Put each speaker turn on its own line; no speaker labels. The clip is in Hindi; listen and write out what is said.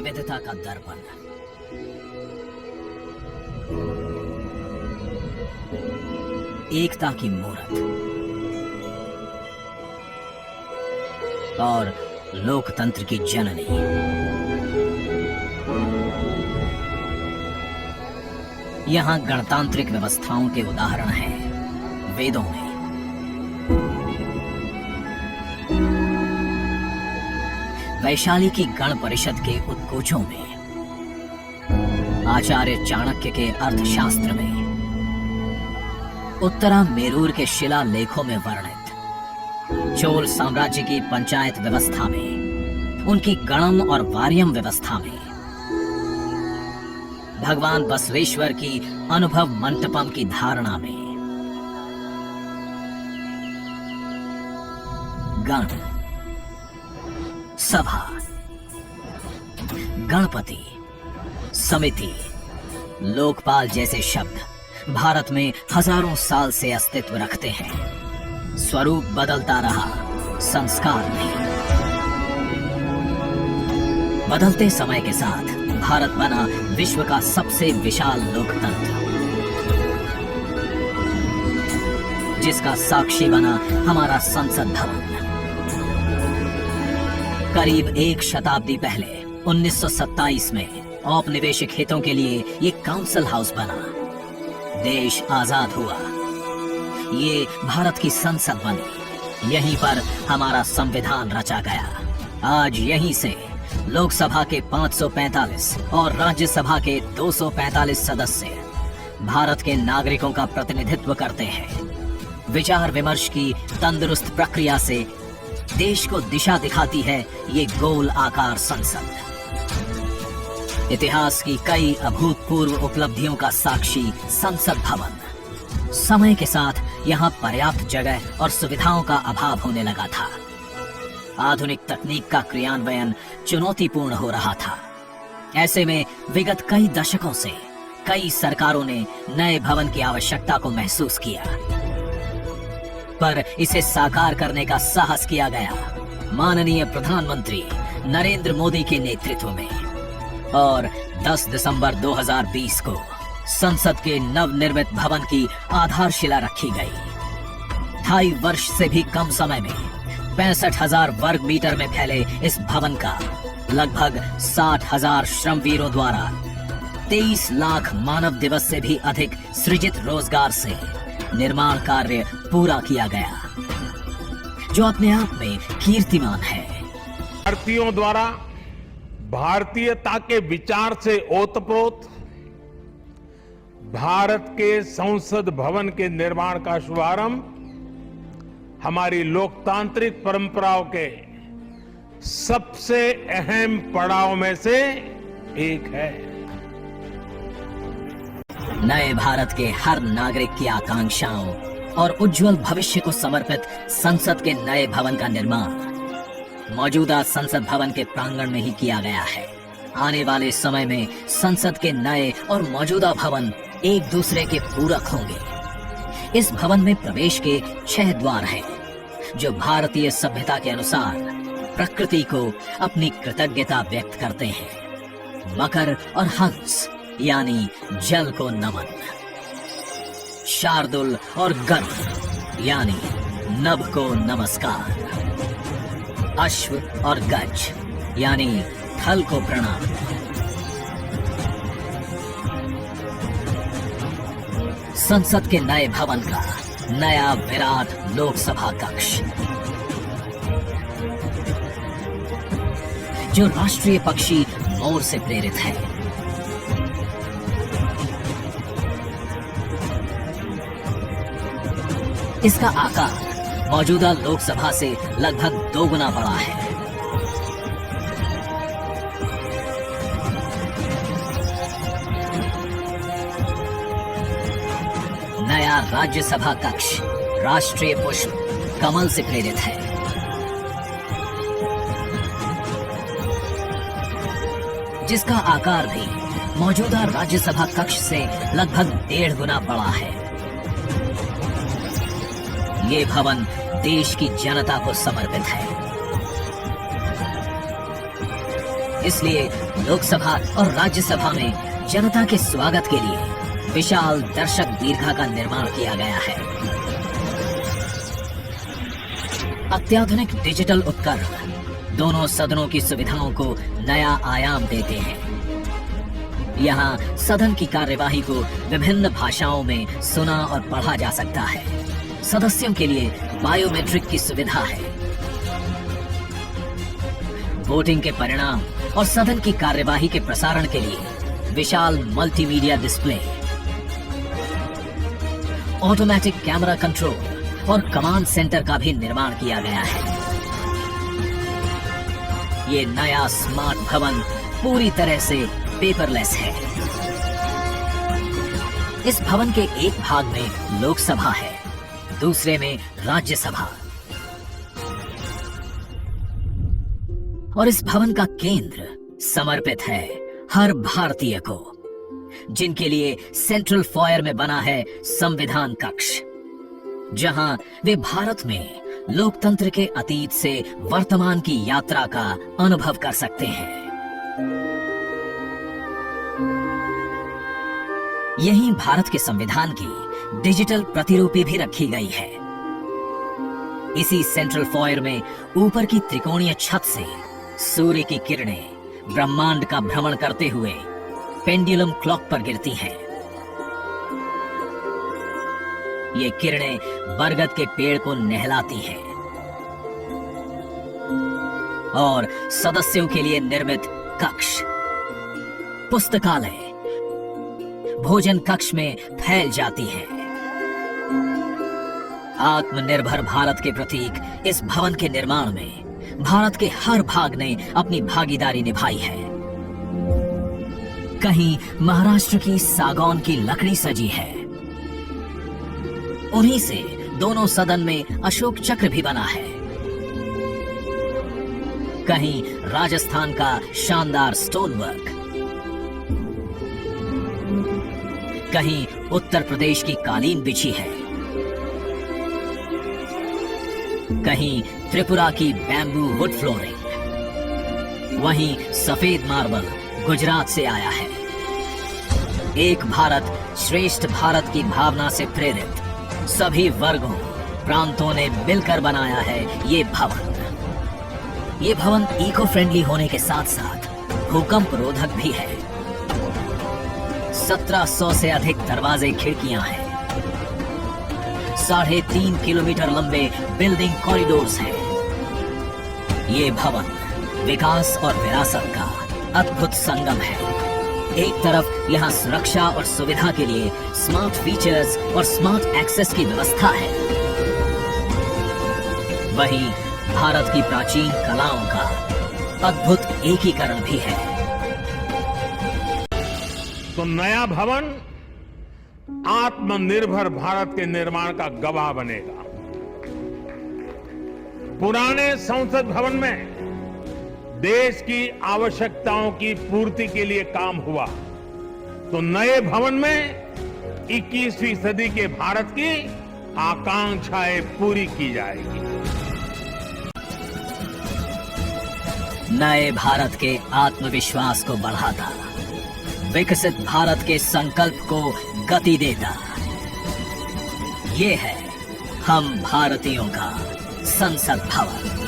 विविधता का दर्पण। एकता की मूरत और लोकतंत्र की जननी। यहां गणतांत्रिक व्यवस्थाओं के उदाहरण हैं वेदों में। वैशाली की गण परिषद के उद्गोचों में, आचार्य चाणक्य के अर्थशास्त्र में, उत्तरा मेरूर के शिलालेखों में वर्णित चोल साम्राज्य की पंचायत व्यवस्था में, उनकी गणम और वार्यम व्यवस्था में, भगवान बसवेश्वर की अनुभव मंटपम की धारणा में। गण, सभा, गणपति, समिति, लोकपाल जैसे शब्द भारत में हजारों साल से अस्तित्व रखते हैं। स्वरूप बदलता रहा, संस्कार नहीं। बदलते समय के साथ भारत बना विश्व का सबसे विशाल लोकतंत्र, जिसका साक्षी बना हमारा संसद भवन। करीब एक शताब्दी पहले 1927 में औपनिवेशिक हितों के लिए ये काउंसिल हाउस बना। देश आजाद हुआ, ये भारत की संसद बनी। यहीं पर हमारा संविधान रचा गया। आज यहीं से लोकसभा के 545 और राज्यसभा के 245 सदस्य भारत के नागरिकों का प्रतिनिधित्व करते हैं। विचार विमर्श की तंदुरुस्त प्रक्रिया से देश को दिशा दिखाती है ये गोल आकार संसद। इतिहास की कई अभूतपूर्व उपलब्धियों का साक्षी संसद भवन। समय के साथ यहाँ पर्याप्त जगह और सुविधाओं का अभाव होने लगा था। आधुनिक तकनीक का क्रियान्वयन चुनौतीपूर्ण हो रहा था। ऐसे में विगत कई दशकों से कई सरकारों ने नए भवन की आवश्यकता को महसूस किया, पर इसे साकार करने का साहस किया गया माननीय प्रधानमंत्री नरेंद्र मोदी के नेतृत्व में। और 10 दिसंबर 2020 को संसद के नवनिर्मित भवन की आधारशिला रखी गई। 2.5 वर्ष से भी कम समय में 65,000 वर्ग मीटर में फैले इस भवन का लगभग 60,000 श्रमवीरों द्वारा 23 लाख मानव दिवस से भी अधिक सृजित रोजगार से निर्माण कार्य पूरा किया गया, जो अपने आप में कीर्तिमान है।
भारतीयों द्वारा भारतीयता के विचार से ओतप्रोत भारत के संसद भवन के निर्माण का शुभारंभ हमारी लोकतांत्रिक परंपराओं के सबसे अहम पड़ाव में से एक है।
नए भारत के हर नागरिक की आकांक्षाओं और उज्जवल भविष्य को समर्पित संसद के नए भवन का निर्माण मौजूदा संसद भवन के प्रांगण में ही किया गया है। आने वाले समय में संसद के नए और मौजूदा भवन एक दूसरे के पूरक होंगे। इस भवन में प्रवेश के 6 द्वार हैं, जो भारतीय सभ्यता के अनुसार प्रकृति को अपनी कृतज्ञता व्यक्त करते हैं। मकर और हंस यानी जल को नमन, शार्दुल और गर्भ यानी नभ को नमस्कार, अश्व और गज यानी थल को प्रणाम। संसद के नए भवन का नया विराट लोकसभा कक्ष, जो राष्ट्रीय पक्षी मोर से प्रेरित है। इसका आकार मौजूदा लोकसभा से लगभग 2 गुना बड़ा है। नया राज्यसभा कक्ष राष्ट्रीय पुष्प कमल से प्रेरित है। जिसका आकार भी मौजूदा राज्यसभा कक्ष से लगभग 1.5 गुना बड़ा है। ये भवन देश की जनता को समर्पित है। इसलिए लोकसभा और राज्यसभा में जनता के स्वागत के लिए विशाल दर्शक दीर्घा का निर्माण किया गया है। अत्याधुनिक डिजिटल उपकरण दोनों सदनों की सुविधाओं को नया आयाम देते हैं। यहाँ सदन की कार्यवाही को विभिन्न भाषाओं में सुना और पढ़ा जा सकता है। सदस्यों के लिए बायोमेट्रिक की सुविधा है। वोटिंग के परिणाम और सदन की कार्यवाही के प्रसारण के लिए विशाल multimedia display, automatic camera control और कमांड सेंटर का भी निर्माण किया गया है। ये नया स्मार्ट भवन पूरी तरह से पेपरलेस है। इस भवन के एक भाग में लोकसभा है, दूसरे में राज्यसभा। और इस भवन का केंद्र समर्पित है हर भारतीय को, जिनके लिए सेंट्रल फॉयर में बना है संविधान कक्ष, जहां वे भारत में लोकतंत्र के अतीत से वर्तमान की यात्रा का अनुभव कर सकते हैं। यहीं भारत के संविधान की डिजिटल प्रतिलिपि भी रखी गई है। इसी सेंट्रल फॉयर में ऊपर की त्रिकोणीय छत से सूर्य की किरणें ब्रह्मांड का भ्रमण करते हुए पेंडुलम क्लॉक पर गिरती हैं। ये किरणें बरगद के पेड़ को नहलाती हैं और सदस्यों के लिए निर्मित कक्ष, पुस्तकालय, भोजन कक्ष में फैल जाती है। आत्मनिर्भर भारत के प्रतीक इस भवन के निर्माण में भारत के हर भाग ने अपनी भागीदारी निभाई है। कहीं महाराष्ट्र की सागौन की लकड़ी सजी है, उन्हीं से दोनों सदन में अशोक चक्र भी बना है। कहीं राजस्थान का शानदार स्टोन वर्क, कहीं उत्तर प्रदेश की कालीन बिछी है, कहीं त्रिपुरा की बैम्बू वुड फ्लोरिंग, वहीं सफेद मार्बल गुजरात से आया है। एक भारत श्रेष्ठ भारत की भावना से प्रेरित सभी वर्गों, प्रांतों ने मिलकर बनाया है ये भवन। ये भवन इको फ्रेंडली होने के साथ साथ भूकंप रोधक भी है। 1700 से अधिक दरवाजे, खिड़कियां हैं। 3.5 किलोमीटर लंबे बिल्डिंग कॉरिडोर्स हैं। ये भवन विकास और विरासत का अद्भुत संगम है। एक तरफ यहाँ सुरक्षा और सुविधा के लिए स्मार्ट फीचर्स और स्मार्ट एक्सेस की व्यवस्था है, वहीं भारत की प्राचीन कलाओं का अद्भुत एकीकरण भी है।
तो नया भवन आत्मनिर्भर भारत के निर्माण का गवाह बनेगा। पुराने संसद भवन में देश की आवश्यकताओं की पूर्ति के लिए काम हुआ, तो नए भवन में 21वीं सदी के भारत की आकांक्षाएं पूरी की जाएगी।
नए भारत के आत्मविश्वास को बढ़ाता, विकसित भारत के संकल्प को गति देता, ये है हम भारतीयों का संसद भवन।